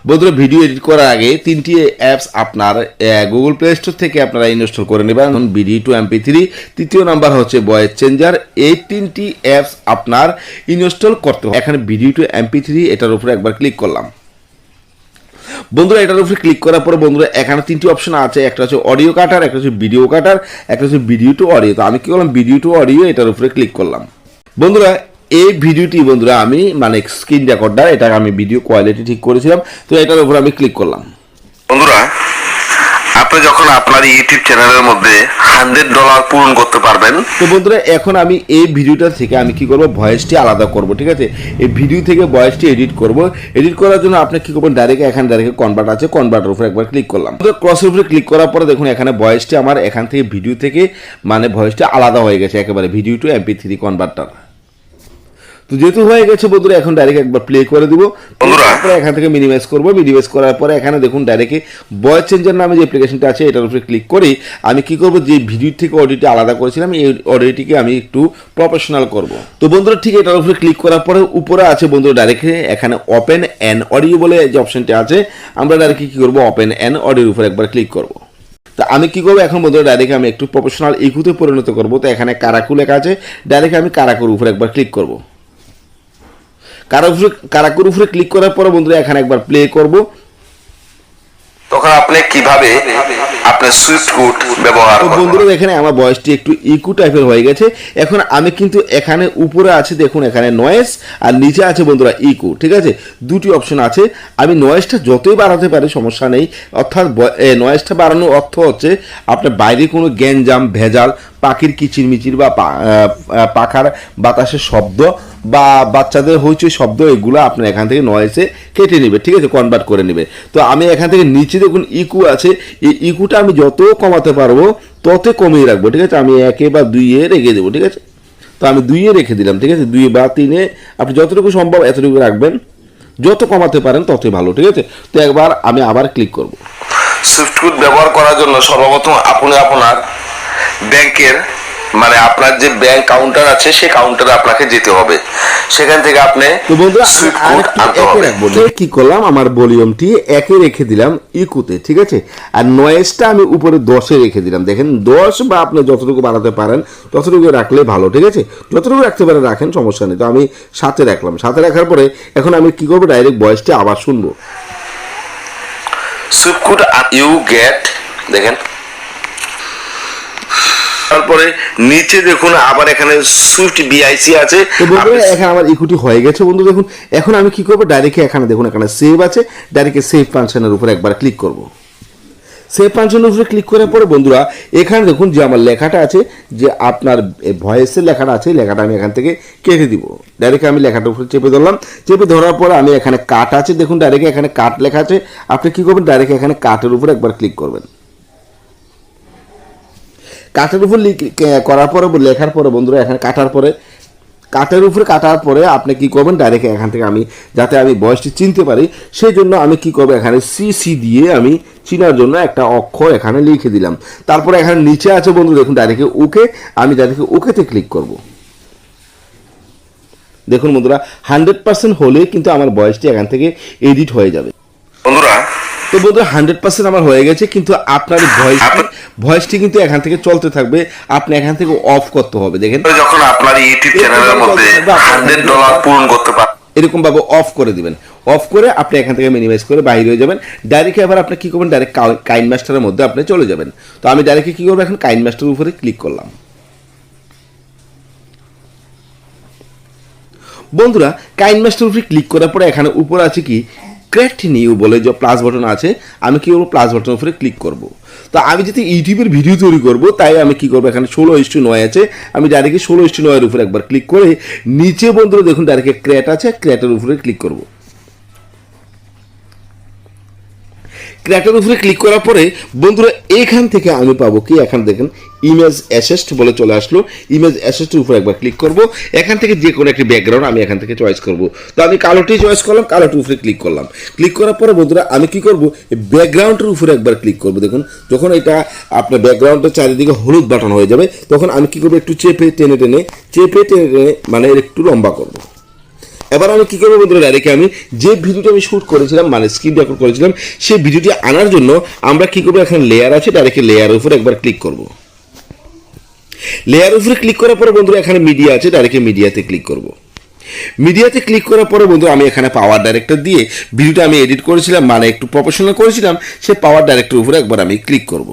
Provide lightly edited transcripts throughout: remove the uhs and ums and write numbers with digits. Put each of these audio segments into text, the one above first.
বন্ধুরা video edit করার আগে তিনটি অ্যাপস আপনার গুগল প্লে স্টোর থেকে আপনারা ইনস্টল করে নেবেন। ভিডিও টু MP3, তৃতীয় নাম্বার হচ্ছে ভয়েস চেঞ্জার। এই তিনটি অ্যাপস আপনার ইনস্টল করতে হবে। এখানে ভিডিও টু MP3 এটার উপরে একবার ক্লিক করলাম। বন্ধুরা এটার উপরে ক্লিক করার পরে বন্ধুরা এখানে তিনটি অপশন আছে, একটা হচ্ছে অডিও কাটার, একটা হচ্ছে ভিডিও কাটার, একটা হচ্ছে ভিডিও টু অডিও। তো আমি কি করলাম, ভিডিও টু অডিও এটার উপরে ক্লিক করলাম। বন্ধুরা এই ভিডিওটি বন্ধুরা আমি স্ক্রিন রেকর্ডার, এটা আমি ভিডিও কোয়ালিটি ঠিক করেছিলাম, তো এটার উপর আমি ক্লিক করলাম। বন্ধুরা আপনি যখন আপনার ইউটিউব চ্যানেলের মধ্যে $100 পূরণ করতে পারবেন, তো বন্ধুরা এখন আমি এই ভিডিওটা থেকে আমি কি করব, ভয়েসটি আলাদা করব। ঠিক আছে, এই ভিডিও থেকে ভয়েসটি এডিট করব। এডিট করার জন্য আপনি কি করবেন, এখানে ডাইরেক্ট কনভার্ট আছে, কনভার্টের উপরে একবার ক্লিক করলাম। ক্রসের উপরে ক্লিক করার পরে দেখুন এখানে ভয়েসটি আমার এখান থেকে ভিডিও থেকে ভয়েসটি আলাদা হয়ে গেছে একেবারে, ভিডিও টু MP3 কনভার্টার। তো যেহেতু হয়ে গেছে বন্ধুরা এখন ডাইরেক্ট একবার প্লে করে দিব। তারপরে এখান থেকে মিনিমাইজ করবো। মিনিমাইজ করার পরে এখানে দেখুন ডাইরেক্ট ভয়েস চেঞ্জার নামে যে অ্যাপ্লিকেশনটা আছে এটার উপরে ক্লিক করে আমি কি করব, যে ভিডিও থেকে অডিওটি আলাদা করেছিলাম এই অডিওটিকে আমি একটু প্রফেশনাল করব। তো বন্ধুরা ঠিক এটার উপরে ক্লিক করার পরে উপরে আছে বন্ধুরা ডাইরেক্ট এখানে ওপেন অ্যান অডিও বলে যে অপশনটা আছে, আমরা ডাইরেক্ট কি করবো, ওপেন অ্যান অডিওর উপরে একবার ক্লিক করব। তো আমি কি করবো এখন বন্ধুরা ডাইরেক্ট আমি একটু প্রফেশনাল ইকুতে পরিণত করব। তো এখানে কারাকু লেখা আছে, ডাইরেক্ট আমি কারাকুর উপরে একবার ক্লিক করব। কারাকুর উপরে ক্লিক করার পরে বন্ধুরা এখানে একবার প্লে করব। তখন আপনি কিভাবে আপনার সুইফট কোড ব্যবহার করবেন। বন্ধুরা এখানে আমার ভয়েসটি একটু ইকো টাইপের হয়ে গেছে। এখন আমি কিন্তু এখানে উপরে আছে দেখুন এখানে নয়েজ আর নিচে আছে বন্ধুরা ইকো। ঠিক আছে, দুটি অপশন আছে। আমি নয়েজটা যতই বাড়াতে পারি সমস্যা নেই, অর্থাৎ নয়েজটা বাড়ানোর অর্থ হচ্ছে আপনার বাইরে কোনো গ্যাঞ্জাম ভেজাল, পাখির কিচিরমিচির বা পাখার বাতাসের শব্দ বা বাচ্চাদের হইচই শব্দ, এগুলো আপনার এখান থেকে নয়েজে কেটে নেবে। ঠিক আছে, কনভার্ট করে নেবে। তো আমি এখান থেকে নিচে দেখুন ইকো আছে, এই ইকোটা আমি যত কমাতে পারবো তত কমিয়ে রাখবো। ঠিক আছে, আমি 1 বা 2 রেখে দেবো। ঠিক আছে, তো আমি 2 রেখে দিলাম। ঠিক আছে, 2 বা 3 আপনি যতটুকু সম্ভব এতটুকু রাখবেন, যত কমাতে পারেন ততই ভালো। ঠিক আছে, তো একবার আমি আবার ক্লিক করব। সুইফট কোড ব্যবহার করার জন্য সর্বপ্রথম আপনি আপনার ব্যাংকের আপনার যে ব্যাংক কাউন্টার আছে সেই কাউন্টারে আপনাকে যেতে হবে। সেখান থেকে আপনি তো বন্ধুরা সুইফট কোড আনতে হবে। কি করলাম, আমার ভলিউমটি 1 রেখে দিলাম ইকুতে। ঠিক আছে, আর নয়েজটা আমি উপরে 10 রেখে দিলাম। দেখেন 10 বা আপনি যতটুকু বাড়াতে পারেন ততটুকু রাখলে ভালো। ঠিক আছে, যতটুকু রাখতে পারেন রাখেন, সমস্যা নেই। তো আমি 7 রাখলাম। 7 রাখার পরে এখন আমি কি করবো, ডাইরেক্ট ভয়েসটি আবার শুনবো। সুইফট কোড ইউ গেট, দেখেন তারপরে নিচে দেখুন আবার এখানে সুইফট BIC আছে। তো বন্ধুরা এখানে আমার ইকুইটি হয়ে গেছে। বন্ধু দেখুন এখন আমি কি করবো, ডাইরেক্ট এখানে দেখুন এখানে সেভ আছে, ডাইরেক্ট সেভ ফাংশনের উপরে একবার ক্লিক করব। সেভ ফাংশনের উপরে ক্লিক করার পরে বন্ধুরা এখানে দেখুন যে আমার লেখাটা আছে, যে আপনার ভয়েসের লেখাটা আছে, লেখাটা আমি এখান থেকে কেটে দিব। ডাইরেক্ট আমি লেখাটার উপরে চেপে ধরলাম। চেপে ধরার পরে আমি এখানে কাট আছে, দেখুন ডাইরেক্ট এখানে কাট লেখা আছে। আপনি কি করবেন, ডাইরেক্ট এখানে কাটের উপরে একবার ক্লিক করবেন। কাঠের উপর করার পরে লেখার পরে বন্ধুরা এখানে কাঠের উপরে কাটার পরে আপনি কি করবেন, ডাইরেক্ট এখান থেকে আমি যাতে আমি ভয়েসটি চিনতে পারি সেই জন্য আমি কি করবো, এখানে CC দিয়ে আমি চিনার জন্য একটা অক্ষর এখানে লিখে দিলাম। তারপরে এখানে নিচে আছে বন্ধু দেখুন ডাইরেক্ট ওকে, আমি ডাইরেক্ট ওকেতে ক্লিক করব। দেখুন বন্ধুরা 100% হলে কিন্তু আমার ভয়েসটি এখান থেকে এডিট হয়ে যাবে। বন্ধুরা তো বন্ধুরা 100% আমার হয়ে গেছে, কিন্তু আপনার ভয়েসটি কিন্তু এখান থেকে চলতে থাকবে। আপনি এখান থেকে অফ করতে হবে। দেখেন যখন আপনার ইউটিউব চ্যানেলের মধ্যে $100 পূরণ করতে পারেন, এরকম ভাবে অফ করে দিবেন। অফ করে আপনি এখান থেকে মিনিমাইজ করে বাইরে হয়ে যাবেন। ডাইরেক্ট এবার আপনি কি করবেন, ডাইরেক্ট কাইন মাস্টারের মধ্যে আপনি চলে যাবেন। তো আমি ডাইরেক্ট কি করবো, এখন কাইন মাস্টারের উপরে ক্লিক করলাম। বন্ধুরা কাইন মাস্টার উপরে ক্লিক করার পরে এখানে উপরে আছে কি ক্রিয়েট নিউ বলে যে প্লাস বাটন আছে, আমি কি করবো, প্লাস বাটনের উপরে ক্লিক করব। তো আমি যদি ইউটিউবের ভিডিও তৈরি করব তাই আমি কি করবো, এখানে 16:9 আছে, আমি ডাইরেক্ট 16:9 উপরে একবার ক্লিক করে নিচে বন্ধুরা দেখুন ডাইরেক্ট ক্রিয়েট আছে, ক্রিয়েটের উপরে ক্লিক করব। ক্রিয়েটের উপরে ক্লিক করার পরে বন্ধুরা এখান থেকে আমি পাবো কি, এখানে দেখেন ইমেজ অ্যাসেস্ট বলে চলে আসলো। ইমেজ অ্যাসেস্টের উপরে একবার ক্লিক করব। এখান থেকে যে কোনো একটি ব্যাকগ্রাউন্ড আমি এখান থেকে চয়েস করব। তো আমি কালোটি চয়েস করলাম, কালোটির উপরে ক্লিক করলাম। ক্লিক করার পরে বন্ধুরা আমি কি করব, ব্যাকগ্রাউন্ডের উপরে একবার ক্লিক করব। দেখুন যখন এটা আপনার ব্যাকগ্রাউন্ডের চারিদিকে হলুদ বাটন হয়ে যাবে তখন আমি কি করবো, একটু চেপে টেনে একটু লম্বা করব। এবার আমি কি করবো বন্ধুরা, ডাইরেক্ট আমি যে ভিডিওটি আমি শ্যুট করেছিলাম মানে স্ক্রিন রেকর্ড করেছিলাম সেই ভিডিওটি আনার জন্য আমরা কি করবো, এখানে লেয়ার আছে, ডাইরেক্ট লেয়ারের উপর একবার ক্লিক করব। লেয়ার উপরে ক্লিক করার পরে বন্ধুরা এখানে মিডিয়া আছে, ডাইরেক্ট মিডিয়াতে ক্লিক করব। মিডিয়াতে ক্লিক করার পরে বন্ধু আমি এখানে পাওয়ার ডাইরেক্টর দিয়ে ভিডিওটা আমি এডিট করেছিলাম মানে একটু প্রফেশনাল করেছিলাম, সেই পাওয়ার ডাইরেক্টর উপরে একবার আমি ক্লিক করব।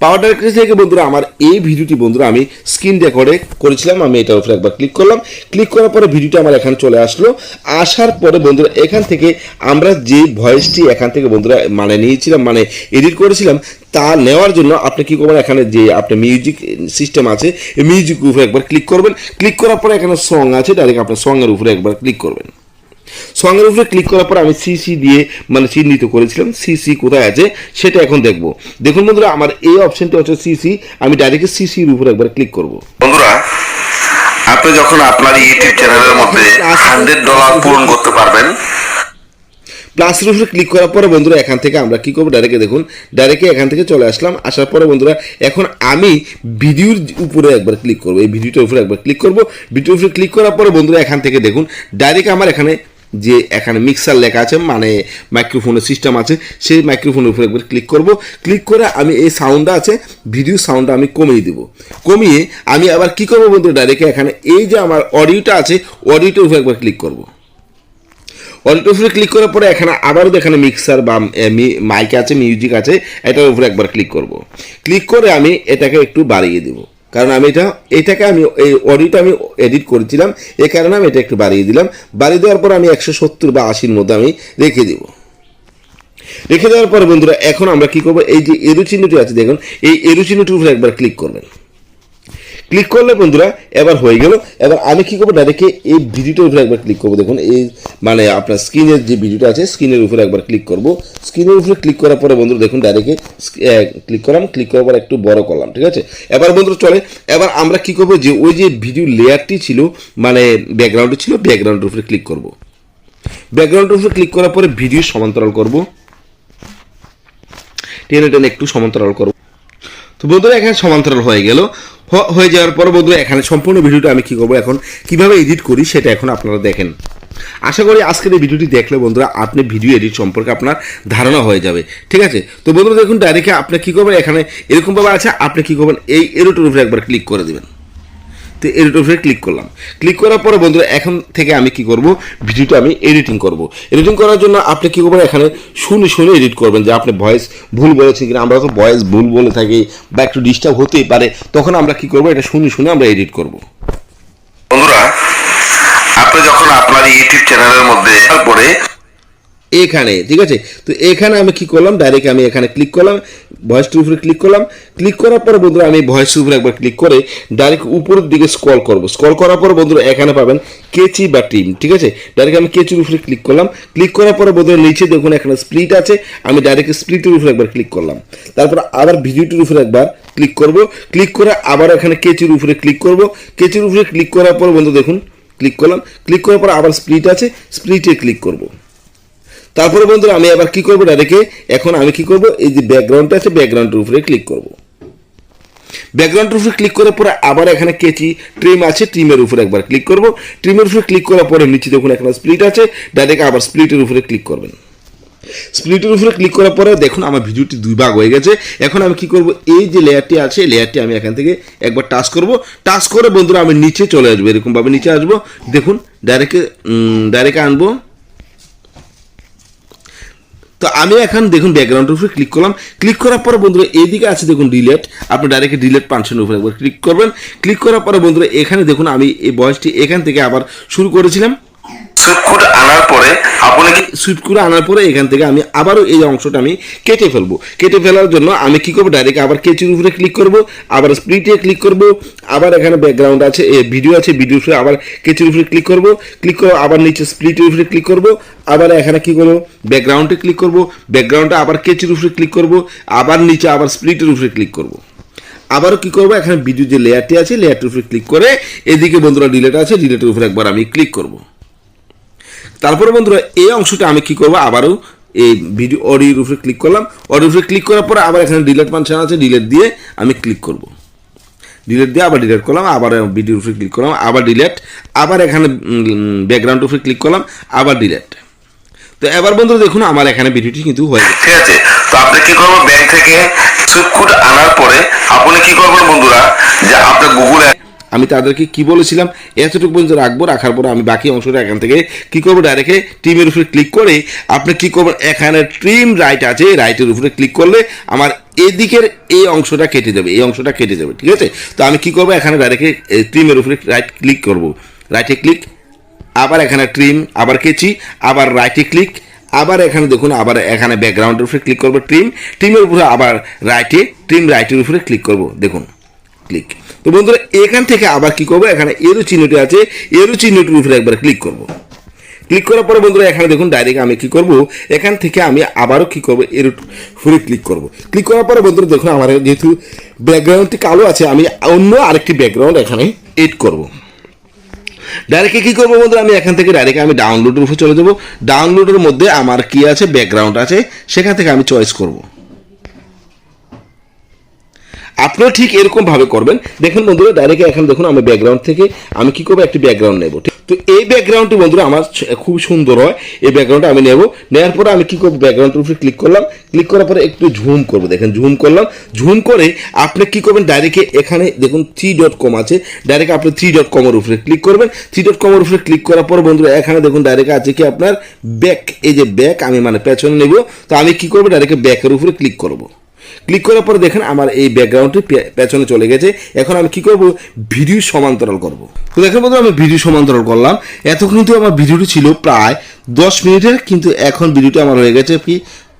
পাওয়ার ডাইরেক্টর থেকে বন্ধুরা আমার এই ভিডিওটি বন্ধুরা আমি স্ক্রিন রেকর্ডে করেছিলাম, আমি এটার উপরে একবার ক্লিক করলাম। ক্লিক করার পরে ভিডিওটা আমার এখানে চলে আসলো। আসার পরে বন্ধুরা এখান থেকে আমরা যে ভয়েসটি এখান থেকে বন্ধুরা মানে নিয়েছিলাম মানে এডিট করেছিলাম তা নেওয়ার জন্য আপনি কী করবেন, এখানে যে আপনার মিউজিক সিস্টেম আছে এই মিউজিক উপরে একবার ক্লিক করবেন। ক্লিক করার পরে এখানে সং আছে, ডাইরেক্ট আপনার সঙের উপরে একবার ক্লিক করবেন। সঙ্গের উপরে ক্লিক করার পর আমি সিসি দিয়ে মানে চিহ্নিত করেছিলাম, সিসি কোথায় আছে সেটা এখন দেখবো। দেখুন বন্ধুরা আমার এই অপশনটা হচ্ছে সিসি, আমি ডাইরেক্ট সিসির উপরে একবার ক্লিক করব। বন্ধুরা আপনি যখন আপনার ইউটিউব চ্যানেলের মধ্যে $100 পূরণ করতে পারবেন, প্লাসের উপরে ক্লিক করার পরে বন্ধুরা এখান থেকে আমরা কি করবো, ডাইরেক্ট দেখুন ডাইরেক্ট এখান থেকে চলে আসলাম। আসার পরে বন্ধুরা এখন আমি ভিডিওর উপরে একবার ক্লিক করবো, এই ভিডিওটার উপরে একবার ক্লিক করবো। ভিডিওর উপরে ক্লিক করার পরে বন্ধুরা এখান থেকে দেখুন ডাইরেক্ট আমার এখানে যে এখানে মিক্সার লেখা আছে মানে মাইক্রোফোনের সিস্টেম আছে, সেই মাইক্রোফোনের উপরে একবার ক্লিক করব। ক্লিক করে আমি এই সাউন্ডটা আছে ভিডিও সাউন্ডটা আমি কমিয়ে দেব। কমিয়ে আমি আবার কি করবো বন্ধুরা, ডাইরেক্ট এখানে এই যে আমার অডিওটা আছে অডিওটার উপরে একবার ক্লিক করব। অডিওর উপরে ক্লিক করার পরে এখানে আবারও এখানে মিক্সার বা মাইক আছে, মিউজিক আছে, এটার উপরে একবার ক্লিক করব। ক্লিক করে আমি এটাকে একটু বাড়িয়ে দেব, কারণ আমি এটাকে আমি এই অডিওটা আমি এডিট করেছিলাম, এই কারণে আমি এটা একটু বাড়িয়ে দিলাম। বাড়িয়ে দেওয়ার পর আমি 170 বা 80-র মধ্যে আমি রেখে দেব। রেখে দেওয়ার পরে বন্ধুরা এখন আমরা কি করবো, এই যে এরো চিহ্নটি আছে দেখুন, এই এরো চিহ্নটির উপরে একবার ক্লিক করবেন। ক্লিক করলে বন্ধুরা এবার হয়ে গেল। এবার আমি কি করবো, ডাইরেক্ট এই ভিডিওটার উপরে একবার ক্লিক করবো। দেখুন এই মানে আপনার স্ক্রিনের যে ভিডিওটা আছে স্ক্রিনের উপরে একবার ক্লিক করব। স্ক্রিনের উপরে ক্লিক করার পরে বন্ধুরা দেখুন ডাইরেক্ট ক্লিক করলাম, ক্লিক করার পর একটু বড় করলাম, ঠিক আছে। এবার বন্ধুরা চলে এবার আমরা কি করবো, যে ওই যে ভিডিও লেয়ারটি ছিল মানে ব্যাকগ্রাউন্ডে ছিল, ব্যাকগ্রাউন্ডের উপরে ক্লিক করব। ব্যাকগ্রাউন্ডের উপরে ক্লিক করার পরে ভিডিও সমান্তরাল করব, টেনে টেনে একটু সমান্তরাল করব। তো বন্ধুরা এখানে সমান্তরাল হয়ে গেল। হয়ে যাওয়ার পর বন্ধুরা এখানে সম্পূর্ণ ভিডিওটা আমি কি করবো, এখন কিভাবে এডিট করি সেটা এখন আপনারা দেখেন। আশা করি আজকের এই ভিডিওটি দেখলে বন্ধুরা আপনি ভিডিও এডিট সম্পর্কে আপনার ধারণা হয়ে যাবে, ঠিক আছে। তো বন্ধুরা দেখুন ডাইরেক্ট আপনি কি করবেন, এখানে এরকমভাবে আছে, আপনি কি করবেন এই এরোটার উপরে একবার ক্লিক করে দেবেন। তো এডিট উপরে ক্লিক করলাম। ক্লিক করার পরে বন্ধুরা এখন থেকে আমি কি করব, ভিডিওটা আমি এডিটিং করব। এডিটিং করার জন্য আপনি কি করবেন, এখানে শুনে শুনে এডিট করবেন যে আপনি ভয়েস ভুল বলেছেন কিনা। আমরা তো ভয়েস ভুল বলে থাকি বা একটু ডিস্টার্ব হতেই পারে, তখন আমরা কি করব, এটা শুনে শুনে আমরা এডিট করব। বন্ধুরা আপনি যখন আপনার ইউটিউব চ্যানেলের মধ্যে পরে এখানে ঠিক আছে, তো এখানে আমি কি করলাম, ডাইরেক্ট আমি এখানে ক্লিক করলাম, ভয়েসটির উপরে ক্লিক করলাম। ক্লিক করার পরে বন্ধুরা আমি ভয়েসের উপরে একবার ক্লিক করে ডাইরেক্ট উপরের দিকে স্ক্রল করব। স্ক্রল করার পরে বন্ধুরা এখানে পাবেন কেচি বা টিম, ঠিক আছে। ডাইরেক্ট আমি কেচির উপরে ক্লিক করলাম। ক্লিক করার পরে বন্ধুরা নিচে দেখুন এখানে স্প্লিট আছে, আমি ডাইরেক্ট স্প্লিটের উপরে একবার ক্লিক করলাম। তারপর আবার ভিডিওটির উপরে একবার ক্লিক করব। ক্লিক করে আবার এখানে কেচির উপরে ক্লিক করব। কেচির উপরে ক্লিক করার পর বন্ধু দেখুন ক্লিক করলাম। ক্লিক করার পর আবার স্প্লিট আছে, স্প্লিটে ক্লিক করব। তারপরে বন্ধুরা আমি আবার কি করবো, ডাইরেক্ট এখন আমি কি করব, এই যে ব্যাকগ্রাউন্ডটা আছে ব্যাকগ্রাউন্ডের উপরে ক্লিক করব। ব্যাকগ্রাউন্ডের উপরে ক্লিক করার পরে আবার এখানে কেচি ট্রিম আছে, ট্রিমের উপরে একবার ক্লিক করব। ট্রিমের উপরে ক্লিক করার পরে নিচে দেখুন এখানে স্প্লিট আছে, ডাইরেক্ট আবার স্প্লিটের উপরে ক্লিক করবেন। স্প্লিটের উপরে ক্লিক করার পরে দেখুন আমার ভিডিওটি দুই ভাগ হয়ে গেছে। এখন আমি কি করব, এই যে লেয়ারটি আছে লেয়ারটি আমি এখান থেকে একবার টাচ করব। টাচ করে বন্ধুরা আমি নিচে চলে আসবো, এরকমভাবে নিচে আসবো। দেখুন ডাইরেক্ট আনবো। তো আমি এখন দেখুন ব্যাকগ্রাউন্ডের উপরে ক্লিক করলাম। ক্লিক করার পরে বন্ধুরা এইদিকে আছে দেখুন ডিলেট, আপনি ডাইরেক্ট ডিলেট ফাংশনের উপরে একবার ক্লিক করবেন। ক্লিক করার পরে বন্ধুরা এখানে দেখুন আমি এই ভয়েসটি এখান থেকে আবার শুরু করেছিলাম। সুইপ করে আনার পরে এখান থেকে আমি আবারও এই অংশটা আমি কেটে ফেলবো। কেটে ফেলার জন্য আমি কি করবো, ডাইরেক্ট আবার কেচির উপরে ক্লিক করব, আবার স্প্লিটে ক্লিক করব, আবার এখানে ব্যাকগ্রাউন্ড আছে ভিডিও আছে, ভিডিওর উপরে আবার কেচির উপরে ক্লিক করব। ক্লিক করে আবার নিচে স্প্লিটের উপরে ক্লিক করব, আবার এখানে কি করবো ব্যাকগ্রাউন্ডে ক্লিক করব, ব্যাকগ্রাউন্ডে আবার কেচির উপরে ক্লিক করব, আবার নিচে আবার স্প্লিটের উপরে ক্লিক করব। আবারও কি করবো, এখানে ভিডিও যে লেয়ারটি আছে লেয়ারটির উপরে ক্লিক করে এদিকে বন্ধুরা ডিলেট আছে, ডিলেটের উপরে একবার আমি ক্লিক করব। তারপরে বন্ধুরা এই অংশটা আমি কি করবো, আবারও এই ভিডিও অডিওর উপরে ক্লিক করলাম। অডিওর উপরে ক্লিক করার পরে আবার এখানে ডিলেট ফাংশন আছে, ডিলেট দিয়ে আমি ক্লিক করব। ডিলিট দিয়ে আবার ডিলিট করলাম, আবার ভিডিওর উপরে ক্লিক করলাম, আবার ডিলিট, আবার এখানে ব্যাকগ্রাউন্ডের উপরে ক্লিক করলাম, আবার ডিলিট। তো এবার বন্ধুরা দেখুন আমার এখানে ভিডিওটি কিন্তু হয়ে গেছে। ঠিক আছে, তো আপনি কি করবেন, ব্যাংক থেকে সুইফট কোড আনার পরে আপনি কি করবেন বন্ধুরা, যে আপনার গুগলে আমি তাদেরকে কি বলেছিলাম, এতটুকু পর্যন্ত রাখবো, রাখার পরে আমি বাকি অংশটা এখান থেকে কি করবো, ডাইরেক্টে ট্রিমের উপরে ক্লিক করে আপনি কি করবেন, এখানে ট্রিম রাইট আছে, রাইটের উপরে ক্লিক করলে আমার এদিকের এই অংশটা কেটে যাবে, এই অংশটা কেটে যাবে। ঠিক আছে, তো আমি কি করবো, এখানে ডাইরেক্টে ট্রিমের উপরে রাইট ক্লিক করবো, রাইটে ক্লিক, আবার এখানে ট্রিম, আবার কেচি, আবার রাইটে ক্লিক, আবার এখানে দেখুন আবার এখানে ব্যাকগ্রাউন্ডের উপরে ক্লিক করবো, ট্রিমের উপরে আবার রাইটে, ট্রিম রাইটের উপরে ক্লিক করবো, দেখুন ক্লিক। তো বন্ধুরা এখান থেকে আবার কি করবো, এখানে এরো চিহ্নটি আছে, এরো চিহ্নটির উপরে একবার ক্লিক করব। ক্লিক করার পরে বন্ধুরা এখানে দেখুন ডাইরেক্ট আমি কি করব, এখান থেকে আমি আবারও কি করবো, এর উপরে ক্লিক করব। ক্লিক করার পরে বন্ধুরা দেখুন আমার যেহেতু ব্যাকগ্রাউন্ডটি কালো আছে, আমি অন্য আরেকটি ব্যাকগ্রাউন্ড এখানে এড করব। ডাইরেক্টে কি করবো বন্ধুরা, আমি এখান থেকে ডাইরেক্ট আমি ডাউনলোডের উপরে চলে যাবো। ডাউনলোডের মধ্যে আমার কি আছে, ব্যাকগ্রাউন্ড আছে, সেখান থেকে আমি চয়েস করব। আপনারা ঠিক এরকম ভাবে করবেন। দেখুন বন্ধুরা ডাইরেক্ট এখানে দেখুন আমি ব্যাকগ্রাউন্ড থেকে আমি কি করবো, একটি ব্যাকগ্রাউন্ড নেব। তো এই ব্যাকগ্রাউন্ডটি বন্ধুরা আমার খুব সুন্দর হয়, এই ব্যাকগ্রাউন্ডটা আমি নেব। নেওয়ার পরে আমি কি করবো, ব্যাকগ্রাউন্ডের উপরে ক্লিক করলাম, ক্লিক করার পরে একটু ঝুম করবো, দেখেন ঝুম করলাম। ঝুম করে আপনি কি করবেন, ডাইরেক্ট এখানে দেখুন 3.com আছে, ডাইরেক্ট আপনি 3.com এর উপরে ক্লিক করবেন। 3.com এর উপরে ক্লিক করার পর বন্ধুরা এখানে দেখুন ডাইরেক্ট আছে কি আপনার ব্যাক, এই যে ব্যাক আমি মানে পেছনে নেব। তো আমি কি করবো, ডাইরেক্ট ব্যাকের উপরে ক্লিক করবো। ক্লিক করার পরে দেখেন আমার এই ব্যাকগ্রাউন্ডটি পেছনে চলে গেছে। এখন আমি কি করব, ভিডিও সমান্তরাল করব। তো দেখেন বন্ধু আমি ভিডিও সমান্তরাল করলাম। এতক্ষণ কিন্তু আমার ভিডিওটি ছিল প্রায় 10 মিনিটের, কিন্তু এখন ভিডিওটি আমার হয়ে গেছে কি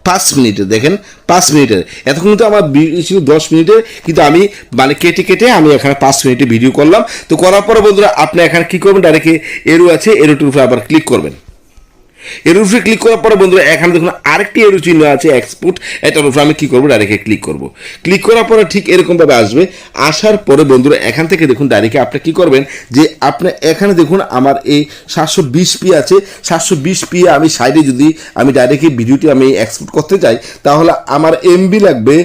5 মিনিটের। দেখেন 5 মিনিটের, এতক্ষণ কিন্তু আমার ভিডিও ছিল 10 মিনিটের, কিন্তু আমি মানে কেটে কেটে আমি এখানে 5 মিনিটে ভিডিও করলাম। তো করার পরে বন্ধুরা আপনি এখানে কি করবেন, ডাইরেক্ট এরো আছে, এরোটির উপরে আবার ক্লিক করবেন। এর উপরে ক্লিক করার পরে বন্ধুরা এখানে দেখুন আরেকটি এরো চিহ্ন আছে, এক্সপোর্ট, এটার উপরে আমি কি করবো, ডাইরেক্ট ক্লিক করব। ক্লিক করার পরে ঠিক এরকম ভাবে আসবে। আসার পরে বন্ধুরা এখান থেকে দেখুন ডাইরেক্ট আপনি কি করবেন, যে আপনি এখানে দেখুন আমার এই 720p আছে, 720p আমি সাইডে যদি আমি ডাইরেক্ট ভিডিওটি আমি এক্সপোর্ট করতে চাই, তাহলে আমার এমবি লাগবে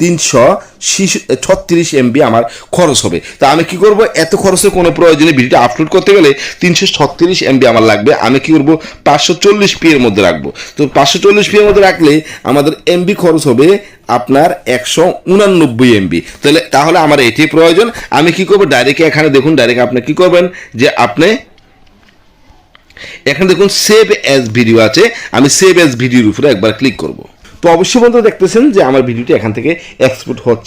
336 MB আমার খরচ হবে। তা আমি কি করব, এত খরচের কোনো প্রয়োজনে ভিডিওটা আপলোড করতে গেলে 336 MB আমার লাগবে। আমি কি করব, 540p এর মধ্যে রাখবো। তো 540p এর মধ্যে রাখলে আমাদের এমবি খরচ হবে আপনার 189 MB। তাহলে আমার এটি প্রয়োজন। আমি কি করব, ডাইরেক্ট এখানে দেখুন ডাইরেক্ট আপনি কি করবেন, যে আপনি এখানে দেখুন সেভ অ্যাজ ভিডিও আছে, আমি সেভ অ্যাজ ভিডিওর উপরে একবার ক্লিক করব। তো অবশ্যই বন্ধুরা দেখতেছেন যে আমার ভিডিওটি এখান থেকে এক্সপোর্ট হচ্ছে।